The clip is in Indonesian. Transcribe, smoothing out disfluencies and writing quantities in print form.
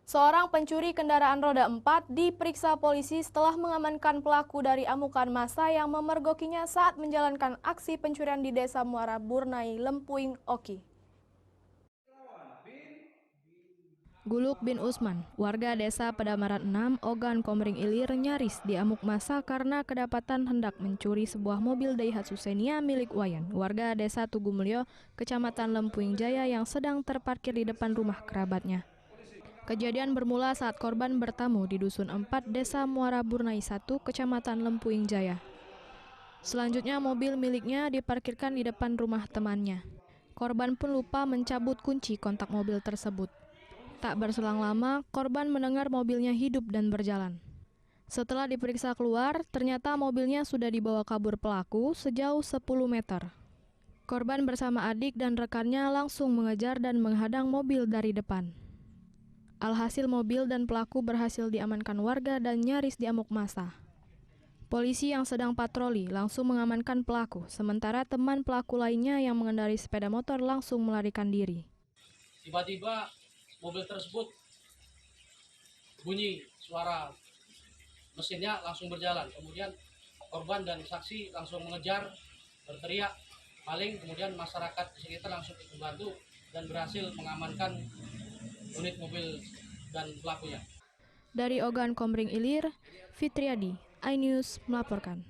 Seorang pencuri kendaraan roda 4 diperiksa polisi setelah mengamankan pelaku dari amukan massa yang memergokinya saat menjalankan aksi pencurian di Desa Muara Burnai, Lempuing, Oki. Guluk bin Usman, warga desa Pedamaran 6, Ogan Komering Ilir, nyaris diamuk massa karena kedapatan hendak mencuri sebuah mobil Daihatsu Xenia milik Wayan, warga desa Tugumulyo, kecamatan Lempuing Jaya yang sedang terparkir di depan rumah kerabatnya. Kejadian bermula saat korban bertamu di Dusun 4, Desa Muara Burnai 1, Kecamatan Lempuing Jaya. Selanjutnya mobil miliknya diparkirkan di depan rumah temannya. Korban pun lupa mencabut kunci kontak mobil tersebut. Tak berselang lama, korban mendengar mobilnya hidup dan berjalan. Setelah diperiksa keluar, ternyata mobilnya sudah dibawa kabur pelaku sejauh 10 meter. Korban bersama adik dan rekannya langsung mengejar dan menghadang mobil dari depan. Alhasil mobil dan pelaku berhasil diamankan warga dan nyaris diamuk massa. Polisi yang sedang patroli langsung mengamankan pelaku, sementara teman pelaku lainnya yang mengendarai sepeda motor langsung melarikan diri. Tiba-tiba mobil tersebut bunyi suara mesinnya langsung berjalan. Kemudian korban dan saksi langsung mengejar, berteriak maling. Kemudian masyarakat di sekitar langsung ikut membantu dan berhasil mengamankan unit mobil dan pelakunya. Dari Ogan Komering Ilir, Fitriadi, iNews melaporkan.